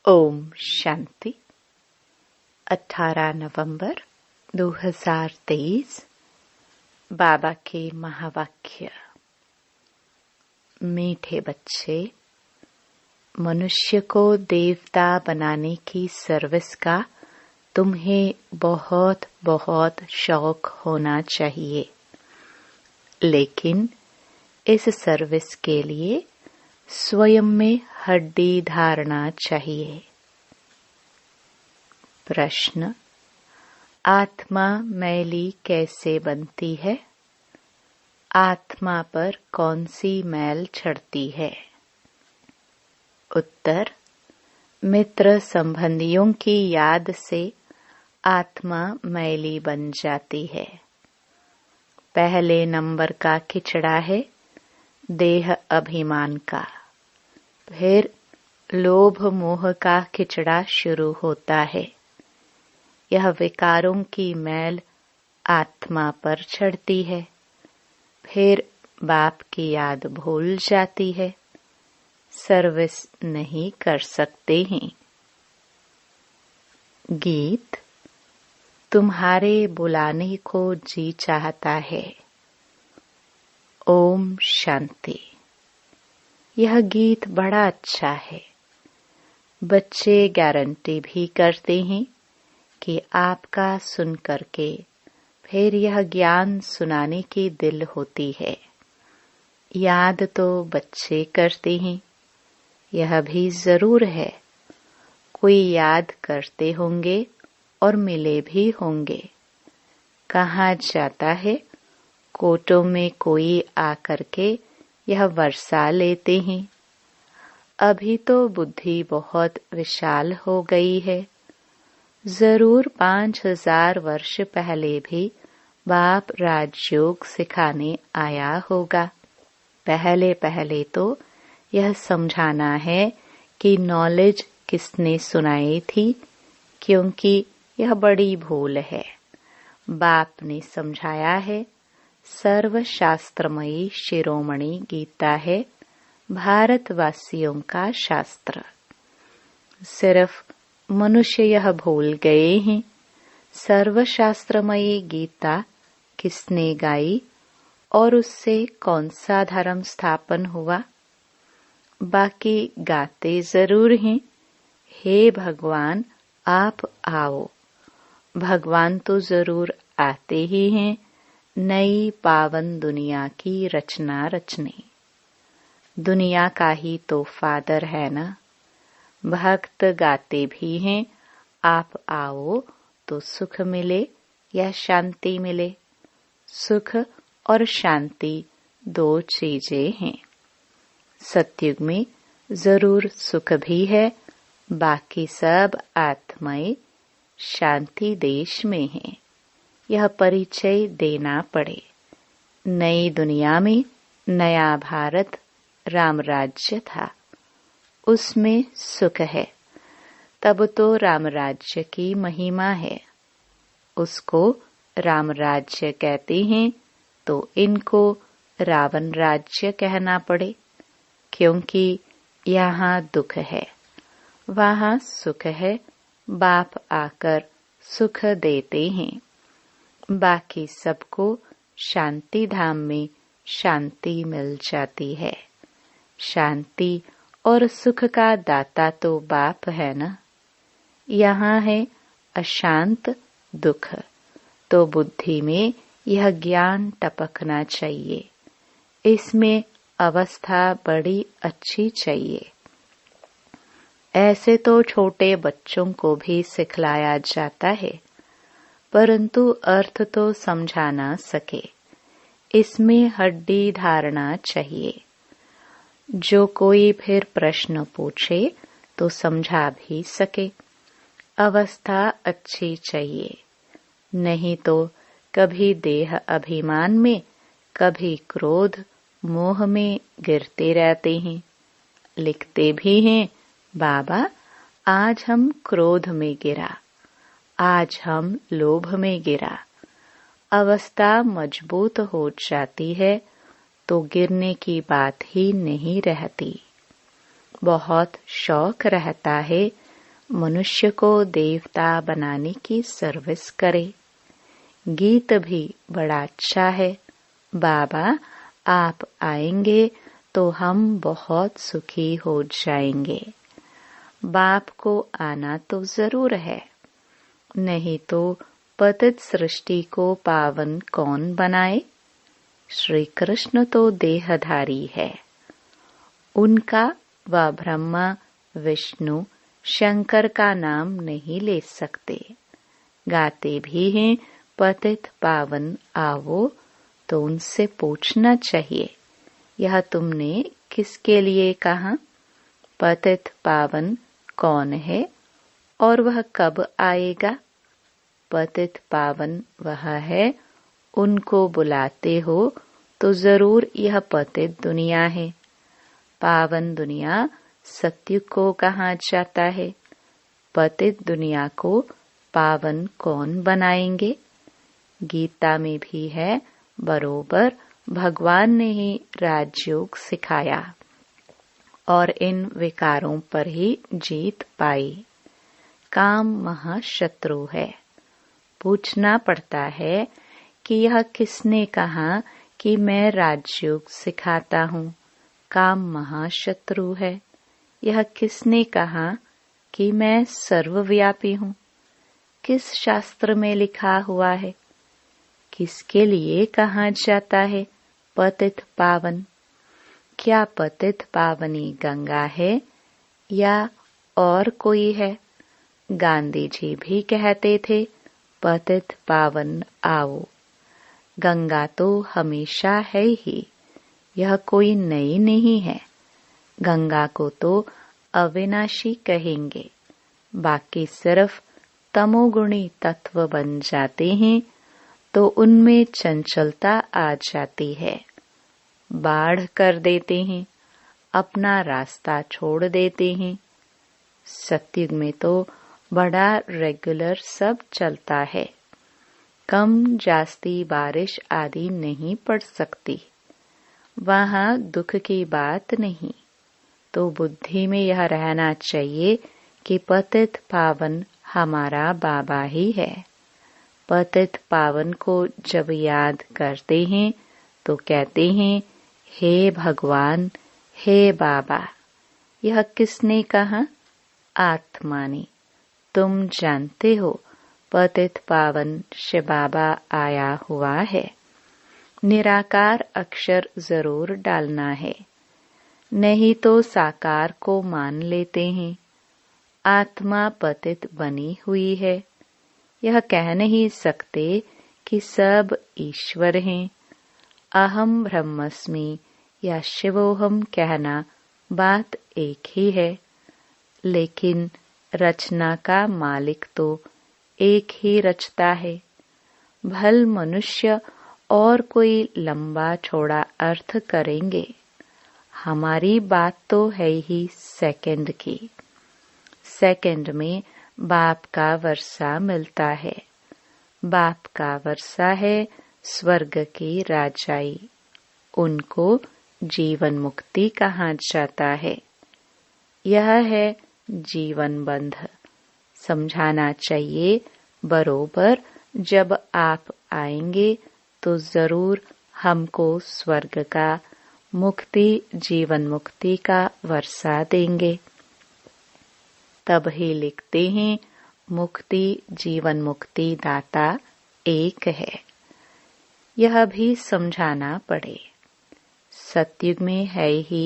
ओम शांति। 18 नवंबर 2023। बाबा के महावाक्य। मीठे बच्चे, मनुष्य को देवता बनाने की सर्विस का तुम्हें बहुत बहुत शौक होना चाहिए, लेकिन इस सर्विस के लिए स्वयं में हड्डी धारना चाहिए। प्रश्न: आत्मा मैली कैसे बनती है? आत्मा पर कौन सी मैल चढ़ती है? उत्तर: मित्र संबंधियों की याद से आत्मा मैली बन जाती है। पहले नंबर का खिचड़ा है देह अभिमान का, फिर लोभ मोह का खिचड़ा शुरू होता है। यह विकारों की मैल आत्मा पर चढ़ती है, फिर बाप की याद भूल जाती है, सर्विस नहीं कर सकते हैं। गीत तुम्हारे बुलाने को जी चाहता है। ओम शांति। यह गीत बड़ा अच्छा है। बच्चे गारंटी भी करते हैं कि आपका सुन करके फिर यह ज्ञान सुनाने की दिल होती है। याद तो बच्चे करते हैं, यह भी जरूर है। कोई याद करते होंगे और मिले भी होंगे। कहा जाता है, कोटों में कोई आकर के यह वर्षा लेते हैं। अभी तो बुद्धि बहुत विशाल हो गई है। जरूर 5000 वर्ष पहले भी बाप राजयोग सिखाने आया होगा। पहले पहले तो यह समझाना है कि नॉलेज किसने सुनाई थी, क्योंकि यह बड़ी भूल है। बाप ने समझाया है, सर्वशास्त्रमयी शिरोमणि गीता है भारतवासियों का शास्त्र। सिर्फ मनुष्य यह भूल गए हैं, सर्वशास्त्रमयी गीता किसने गाई और उससे कौन सा धर्म स्थापन हुआ। बाकी गाते जरूर हैं, हे भगवान आप आओ। भगवान तो जरूर आते ही हैं, नई पावन दुनिया की रचना रचने। दुनिया का ही तो फादर है ना। भक्त गाते भी हैं, आप आओ तो सुख मिले या शांति मिले। सुख और शांति दो चीजें हैं। सतयुग में जरूर सुख भी है, बाकी सब आत्माएं शांति देश में हैं। यह परिचय देना पड़े। नई दुनिया में नया भारत राम राज्य था, उसमें सुख है। तब तो राम राज्य की महिमा है। उसको राम राज्य कहते हैं तो इनको रावण राज्य कहना पड़े, क्योंकि यहाँ दुख है, वहाँ सुख है। बाप आकर सुख देते हैं। बाकी सबको शांति धाम में शांति मिल जाती है। शांति और सुख का दाता तो बाप है ना। यहाँ है अशांत दुख, तो बुद्धि में यह ज्ञान टपकना चाहिए। इसमें अवस्था बड़ी अच्छी चाहिए। ऐसे तो छोटे बच्चों को भी सिखलाया जाता है, परंतु अर्थ तो समझा ना सके। इसमें हड्डी धारना चाहिए। जो कोई फिर प्रश्न पूछे तो समझा भी सके। अवस्था अच्छी चाहिए, नहीं तो कभी देह अभिमान में, कभी क्रोध मोह में गिरते रहते हैं। लिखते भी हैं, बाबा आज हम क्रोध में गिरा, आज हम लोभ में गिरा। अवस्था मजबूत हो जाती है तो गिरने की बात ही नहीं रहती। बहुत शौक रहता है मनुष्य को देवता बनाने की सर्विस करे। गीत भी बड़ा अच्छा है, बाबा आप आएंगे तो हम बहुत सुखी हो जाएंगे। बाप को आना तो जरूर है, नहीं तो पतित सृष्टि को पावन कौन बनाए। श्री कृष्ण तो देहधारी है, उनका व ब्रह्मा विष्णु शंकर का नाम नहीं ले सकते। गाते भी हैं पतित पावन आओ, तो उनसे पूछना चाहिए यह तुमने किसके लिए कहा। पतित पावन कौन है और वह कब आएगा। पतित पावन वह है, उनको बुलाते हो तो जरूर यह पतित दुनिया है। पावन दुनिया सत्युग को कहा जाता है। पतित दुनिया को पावन कौन बनाएंगे। गीता में भी है, बरोबर भगवान ने ही राजयोग सिखाया और इन विकारों पर ही जीत पाई। काम महाशत्रु है। पूछना पड़ता है कि यह किसने कहा कि मैं राजयोग सिखाता हूँ। काम महाशत्रु है। यह किसने कहा कि मैं सर्वव्यापी हूँ। किस शास्त्र में लिखा हुआ है। किसके लिए कहा जाता है पतित पावन। क्या पतित पावनी गंगा है या और कोई है। गांधी जी भी कहते थे पतित पावन आओ। गंगा तो हमेशा है ही, यह कोई नई नहीं है। गंगा को तो अविनाशी कहेंगे, बाकी सिर्फ तमोगुणी तत्व बन जाते हैं तो उनमें चंचलता आ जाती है। बाढ़ कर देते हैं, अपना रास्ता छोड़ देते हैं। सत्युग में तो बड़ा रेगुलर सब चलता है। कम जास्ती बारिश आदि नहीं पड़ सकती। वहाँ दुख की बात नहीं। तो बुद्धि में यह रहना चाहिए कि पतित पावन हमारा बाबा ही है। पतित पावन को जब याद करते हैं तो कहते हैं हे भगवान, हे बाबा। यह किसने कहा। आत्मा ने। तुम जानते हो पतित पावन शिव बाबा आया हुआ है। निराकार अक्षर जरूर डालना है, नहीं तो साकार को मान लेते हैं। आत्मा पतित बनी हुई है। यह कह नहीं सकते कि सब ईश्वर हैं। अहम ब्रह्मस्मि या शिवोहम कहना बात एक ही है, लेकिन रचना का मालिक तो एक ही रचता है। भल मनुष्य और कोई लंबा चौड़ा अर्थ करेंगे। हमारी बात तो है ही सेकंड की। सेकंड में बाप का वर्षा मिलता है। बाप का वर्षा है स्वर्ग की राजाई। उनको जीवन मुक्ति कहा जाता है। यह है जीवन बंध। समझाना चाहिए बरोबर। जब आप आएंगे तो जरूर हमको स्वर्ग का, मुक्ति जीवन मुक्ति का वर्षा देंगे। तब ही लिखते हैं मुक्ति जीवन मुक्ति दाता एक है। यह भी समझाना पड़े। सतयुग में है ही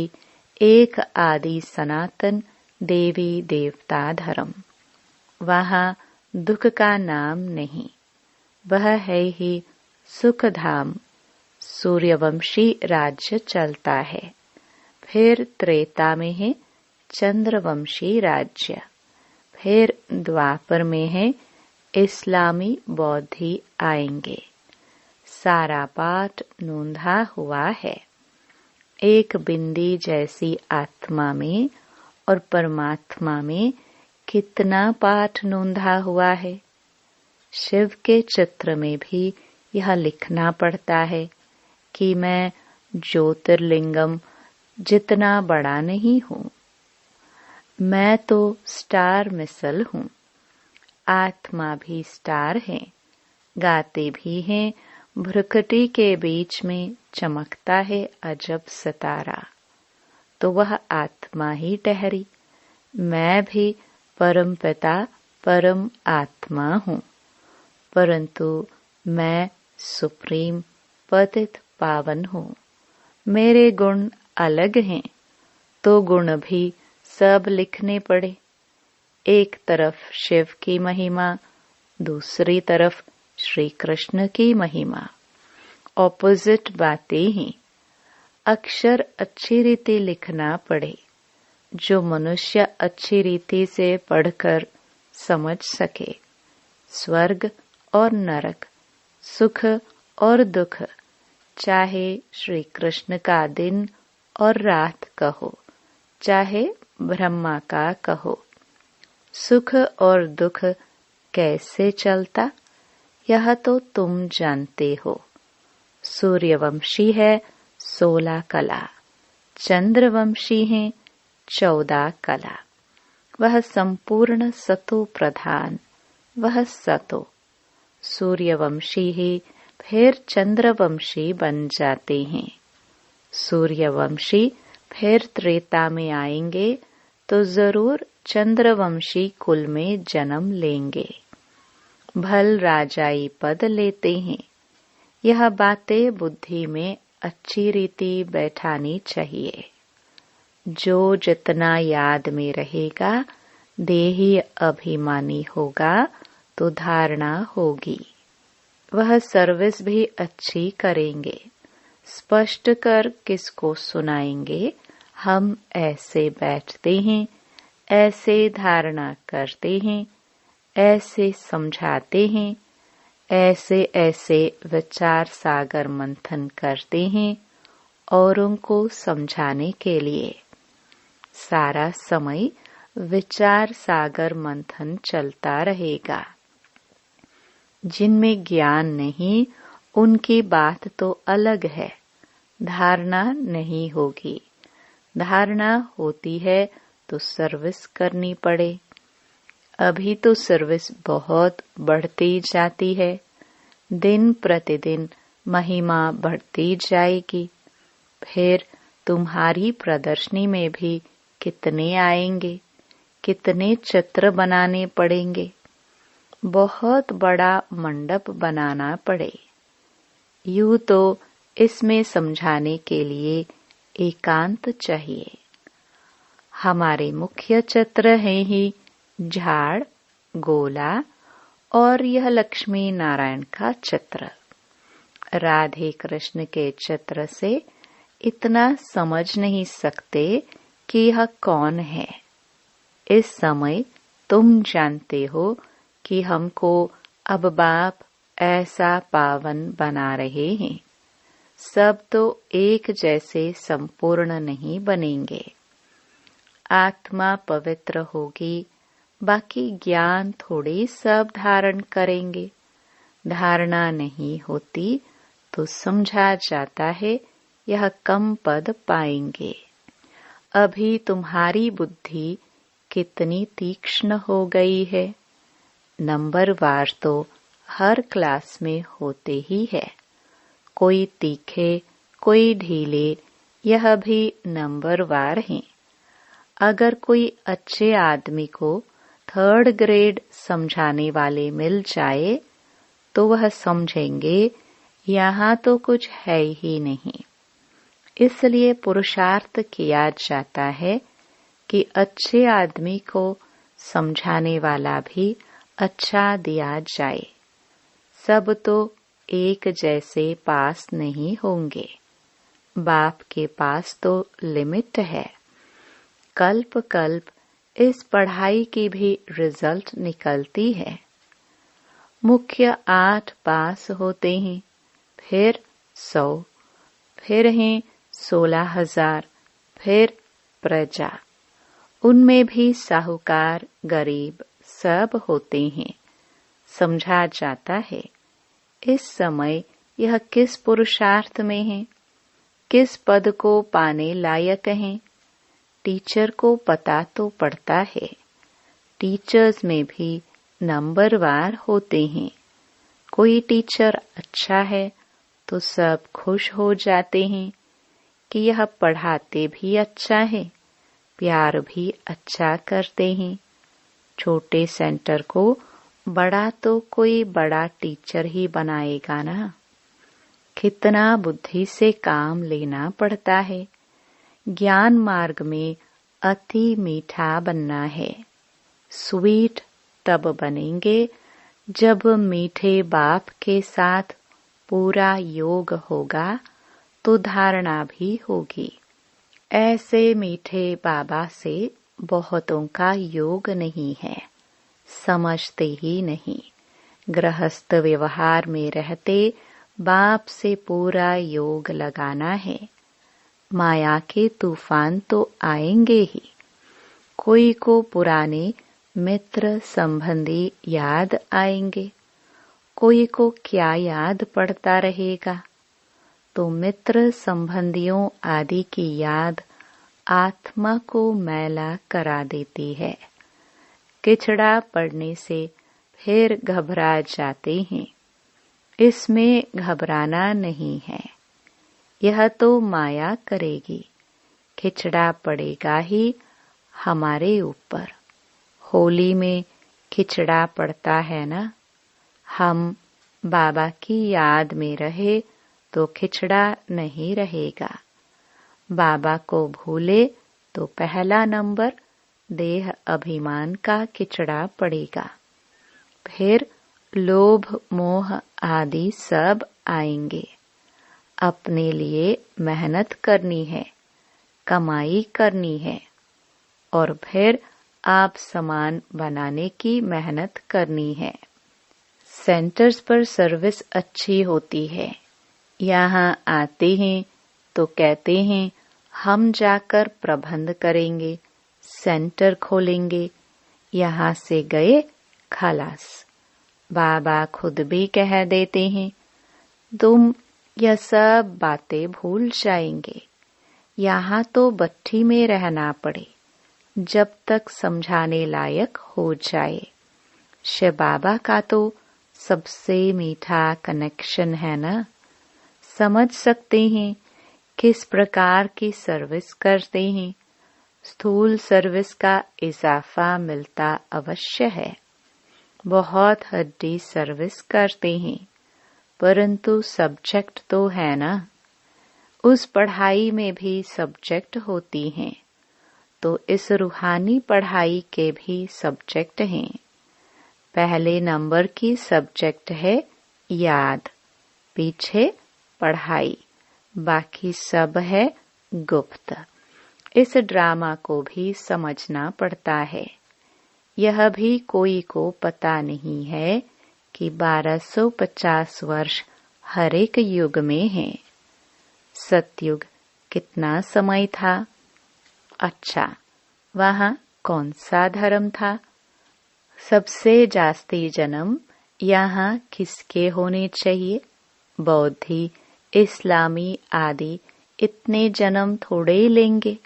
एक आदि सनातन देवी देवता धर्म। वहाँ दुख का नाम नहीं, वह है ही सुख धाम। सूर्यवंशी राज्य चलता है। फिर त्रेता में है चंद्रवंशी राज्य। फिर द्वापर में है इस्लामी बौद्धि आएंगे। सारा पाठ नोंधा हुआ है। एक बिंदी जैसी आत्मा में और परमात्मा में कितना पाठ नोंधा हुआ है। शिव के चित्र में भी यह लिखना पड़ता है कि मैं ज्योतिर्लिंगम जितना बड़ा नहीं हूँ। मैं तो स्टार मिसल हूँ। आत्मा भी स्टार है, गाते भी हैं। भ्रुकुटी के बीच में चमकता है अजब सितारा। तो वह आत्मा ही ठहरी। मैं भी परम पिता परम आत्मा हूँ, परंतु मैं सुप्रीम पतित पावन हूँ। मेरे गुण अलग हैं, तो गुण भी सब लिखने पड़े। एक तरफ शिव की महिमा, दूसरी तरफ श्री कृष्ण की महिमा। ऑपोजिट बातें ही। अक्षर अच्छी रीति लिखना पड़े, जो मनुष्य अच्छी रीति से पढ़कर समझ सके। स्वर्ग और नरक, सुख और दुख, चाहे श्री कृष्ण का दिन और रात कहो, चाहे ब्रह्मा का कहो। सुख और दुख कैसे चलता, यह तो तुम जानते हो। सूर्यवंशी है 16 कला, चंद्रवंशी है 14 कला। वह संपूर्ण सतो प्रधान, वह सतो। सूर्यवंशी ही फिर चंद्रवंशी बन जाते हैं। सूर्यवंशी फिर त्रेता में आएंगे तो जरूर चंद्रवंशी कुल में जन्म लेंगे। भल राजाई पद लेते हैं। यह बातें बुद्धि में अच्छी रीति बैठानी चाहिए। जो जितना याद में रहेगा, देही अभिमानी होगा तो धारणा होगी। वह सर्विस भी अच्छी करेंगे। स्पष्ट कर किसको सुनाएंगे, हम ऐसे बैठते हैं, ऐसे धारणा करते हैं, ऐसे समझाते हैं, ऐसे ऐसे विचार सागर मंथन करते हैं औरों को समझाने के लिए। सारा समय विचार सागर मंथन चलता रहेगा। जिनमें ज्ञान नहीं, उनकी बात तो अलग है। धारणा नहीं होगी। धारणा होती है तो सर्विस करनी पड़े। अभी तो सर्विस बहुत बढ़ती जाती है। दिन प्रतिदिन महिमा बढ़ती जाएगी। फिर तुम्हारी प्रदर्शनी में भी कितने आएंगे, कितने चित्र बनाने पड़ेंगे। बहुत बड़ा मंडप बनाना पड़े। यूं तो इसमें समझाने के लिए एकांत चाहिए। हमारे मुख्य चित्र हैं ही झाड़, गोला और यह लक्ष्मी नारायण का चित्र। राधे कृष्ण के चित्र से इतना समझ नहीं सकते कि यह कौन है। इस समय तुम जानते हो कि हमको अब बाप ऐसा पावन बना रहे हैं। सब तो एक जैसे संपूर्ण नहीं बनेंगे। आत्मा पवित्र होगी, बाकी ज्ञान थोड़े सब धारण करेंगे। धारणा नहीं होती तो समझा जाता है यह कम पद पाएंगे। अभी तुम्हारी बुद्धि कितनी तीक्ष्ण हो गई है। नंबरवार तो हर क्लास में होते ही है। कोई तीखे, कोई ढीले, यह भी नंबरवार हैं। अगर कोई अच्छे आदमी को 3rd ग्रेड समझाने वाले मिल जाए तो वह समझेंगे यहाँ तो कुछ है ही नहीं। इसलिए पुरुषार्थ किया जाता है कि अच्छे आदमी को समझाने वाला भी अच्छा दिया जाए। सब तो एक जैसे पास नहीं होंगे। बाप के पास तो लिमिट है। कल्प कल्प इस पढ़ाई की भी रिजल्ट निकलती है। मुख्य 8 पास होते हैं, फिर 100, फिर हैं 16,000, फिर प्रजा। उनमें भी साहूकार, गरीब सब होते हैं। समझा जाता है इस समय यह किस पुरुषार्थ में है, किस पद को पाने लायक हैं। टीचर को पता तो पड़ता है। टीचर्स में भी नंबरवार होते हैं। कोई टीचर अच्छा है तो सब खुश हो जाते हैं कि यह पढ़ाते भी अच्छा है, प्यार भी अच्छा करते हैं। छोटे सेंटर को बड़ा तो कोई बड़ा टीचर ही बनाएगा ना। कितना बुद्धि से काम लेना पड़ता है। ज्ञान मार्ग में अति मीठा बनना है। स्वीट तब बनेंगे जब मीठे बाप के साथ पूरा योग होगा तो धारणा भी होगी। ऐसे मीठे बाबा से बहुतों का योग नहीं है, समझते ही नहीं। गृहस्थ व्यवहार में रहते बाप से पूरा योग लगाना है। माया के तूफान तो आएंगे ही। कोई को पुराने मित्र संबंधी याद आएंगे, कोई को क्या याद पड़ता रहेगा। तो मित्र संबंधियों आदि की याद आत्मा को मैला करा देती है। किचड़ा पड़ने से फिर घबरा जाते हैं। इसमें घबराना नहीं है, यह तो माया करेगी। खिचड़ा पड़ेगा ही हमारे ऊपर। होली में खिचड़ा पड़ता है ना। हम बाबा की याद में रहे तो खिचड़ा नहीं रहेगा। बाबा को भूले तो पहला नंबर देह अभिमान का खिचड़ा पड़ेगा। फिर लोभ मोह आदि सब आएंगे। अपने लिए मेहनत करनी है, कमाई करनी है और फिर आप समान बनाने की मेहनत करनी है। सेंटर्स पर सर्विस अच्छी होती है। यहाँ आते हैं तो कहते हैं हम जाकर प्रबंध करेंगे, सेंटर खोलेंगे। यहाँ से गए खलास। बाबा खुद भी कह देते हैं तुम यह सब बातें भूल जाएंगे। यहाँ तो भट्ठी में रहना पड़े जब तक समझाने लायक हो जाए। शिव बाबा का तो सबसे मीठा कनेक्शन है ना। समझ सकते हैं किस प्रकार की सर्विस करते हैं। स्थूल सर्विस का इजाफा मिलता अवश्य है। बहुत हड्डी सर्विस करते हैं, परंतु सब्जेक्ट तो है ना। उस पढ़ाई में भी सब्जेक्ट होती हैं, तो इस रूहानी पढ़ाई के भी सब्जेक्ट हैं। पहले नंबर की सब्जेक्ट है याद, पीछे पढ़ाई, बाकी सब है गुप्त। इस ड्रामा को भी समझना पड़ता है। यह भी कोई को पता नहीं है कि 1250 वर्ष हर एक युग में है। सतयुग कितना समय था? अच्छा, वहाँ कौन सा धर्म था? सबसे जास्ती जन्म यहाँ किसके होने चाहिए? बौद्धी, इस्लामी आदि इतने जन्म थोड़े ही लेंगे।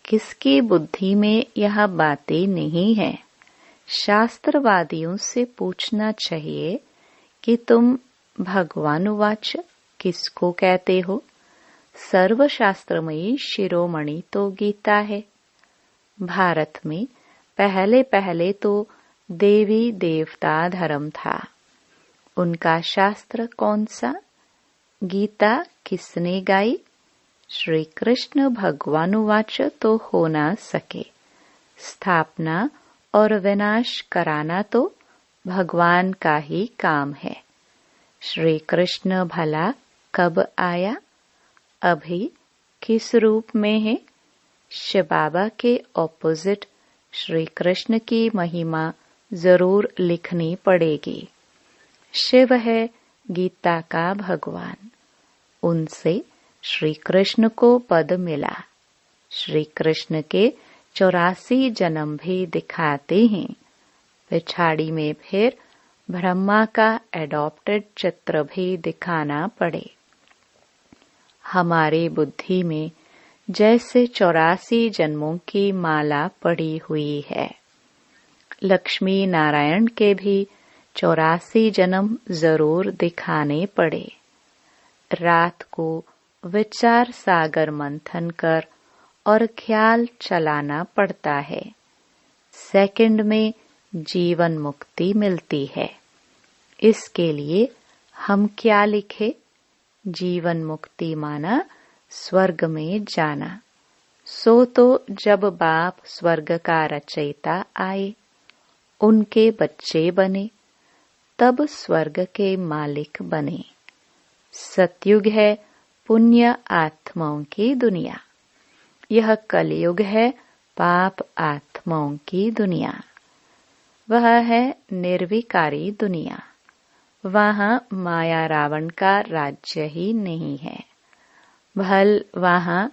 किसकी बुद्धि में यह बातें नहीं है? शास्त्रवादियों से पूछना चाहिए कि तुम भगवानुवाच किसको कहते हो? सर्वशास्त्रमयी शिरोमणि तो गीता है। भारत में पहले पहले तो देवी देवता धर्म था। उनका शास्त्र कौन सा? गीता किसने गाई? श्री कृष्ण भगवानुवाच तो हो ना सके। स्थापना और विनाश कराना तो भगवान का ही काम है। श्री कृष्ण भला कब आया? अभी किस रूप में है? शिव बाबा के ऑपोजिट श्री कृष्ण की महिमा जरूर लिखनी पड़ेगी। शिव है गीता का भगवान। उनसे श्री कृष्ण को पद मिला। श्री कृष्ण के 84 जन्म भी दिखाते हैं। पिछाड़ी में फिर ब्रह्मा का एडॉप्टेड चित्र भी दिखाना पड़े। हमारे बुद्धि में जैसे 84 जन्मों की माला पड़ी हुई है। लक्ष्मी नारायण के भी 84 जन्म जरूर दिखाने पड़े। रात को विचार सागर मंथन कर और ख्याल चलाना पड़ता है। सेकंड में जीवन मुक्ति मिलती है। इसके लिए हम क्या लिखे? जीवन मुक्ति माना स्वर्ग में जाना। सो तो जब बाप स्वर्ग का रचयिता आए, उनके बच्चे बने, तब स्वर्ग के मालिक बने। सतयुग है पुण्य आत्माओं की दुनिया। यह कलयुग है पाप आत्माओं की दुनिया। वह है निर्विकारी दुनिया। वहाँ माया रावण का राज्य ही नहीं है। भल वहाँ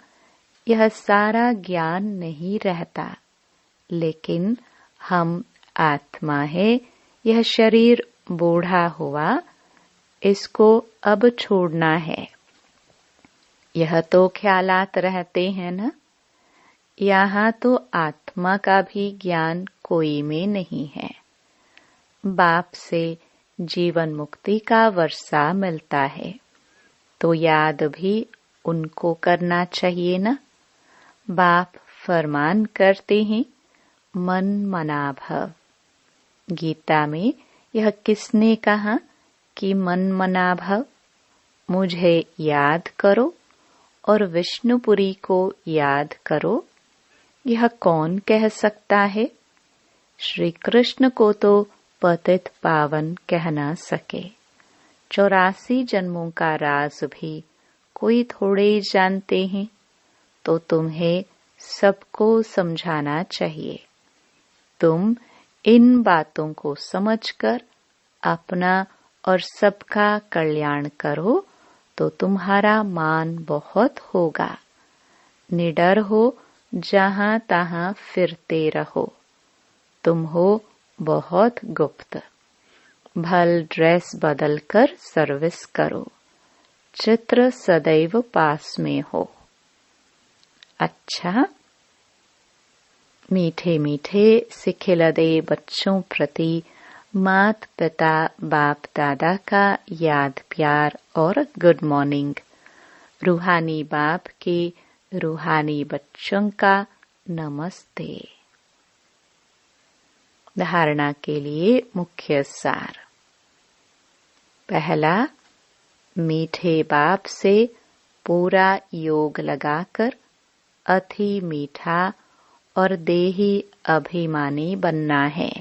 यह सारा ज्ञान नहीं रहता, लेकिन हम आत्मा है। यह शरीर बूढ़ा हुआ, इसको अब छोड़ना है। यह तो ख्यालात रहते हैं न। यहाँ तो आत्मा का भी ज्ञान कोई में नहीं है। बाप से जीवन मुक्ति का वर्षा मिलता है, तो याद भी उनको करना चाहिए न। बाप फरमान करते हैं, मन मना भव। गीता में यह किसने कहा कि मन मना भव? मुझे याद करो और विष्णुपुरी को याद करो। यह कौन कह सकता है? श्री कृष्ण को तो पतित पावन कह न सके। 84 जन्मों का राज भी कोई थोड़े ही जानते हैं, तो तुम्हें सबको समझाना चाहिए। तुम इन बातों को समझकर अपना और सबका कल्याण करो, तो तुम्हारा मान बहुत होगा। निडर हो, जहाँ तहाँ फिरते रहो। तुम हो बहुत गुप्त। भल ड्रेस बदलकर सर्विस करो। चित्र सदैव पास में हो। अच्छा, मीठे मीठे सिखिलदे बच्चों प्रति मात पिता बाप दादा का याद प्यार और गुड मॉर्निंग। रूहानी बाप के रूहानी बच्चों का नमस्ते। धारणा के लिए मुख्य सार। पहला, मीठे बाप से पूरा योग लगाकर अति मीठा और देही अभिमानी बनना है।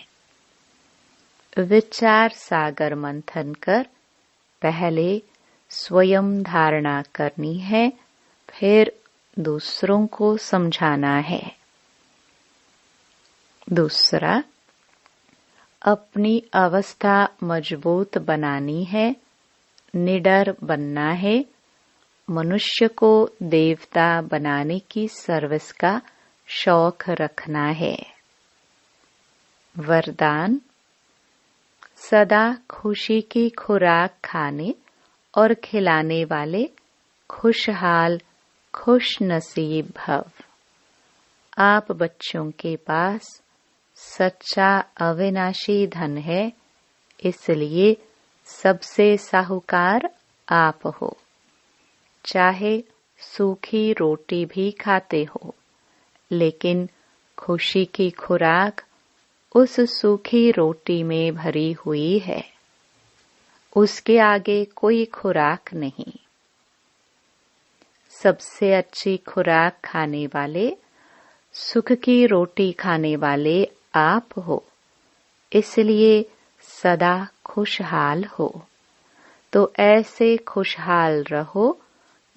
विचार सागर मंथन कर पहले स्वयं धारणा करनी है, फिर दूसरों को समझाना है। दूसरा, अपनी अवस्था मजबूत बनानी है, निडर बनना है। मनुष्य को देवता बनाने की सर्विस का शौक रखना है। वरदान, सदा खुशी की खुराक खाने और खिलाने वाले खुशहाल खुश नसीब भव। आप बच्चों के पास सच्चा अविनाशी धन है, इसलिए सबसे साहूकार आप हो। चाहे सूखी रोटी भी खाते हो, लेकिन खुशी की खुराक उस सूखी रोटी में भरी हुई है। उसके आगे कोई खुराक नहीं। सबसे अच्छी खुराक खाने वाले, सुख की रोटी खाने वाले आप हो, इसलिए सदा खुशहाल हो। तो ऐसे खुशहाल रहो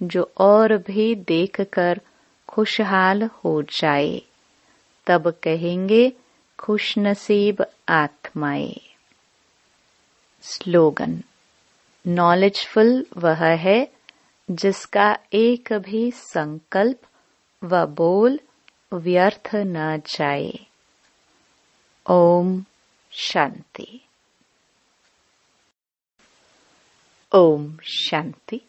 जो और भी देखकर खुशहाल हो जाए। तब कहेंगे खुशनसीब आत्माएं। स्लोगन, नॉलेजफुल वह है जिसका एक भी संकल्प व बोल व्यर्थ न जाए। ओम शांति। ओम शांति।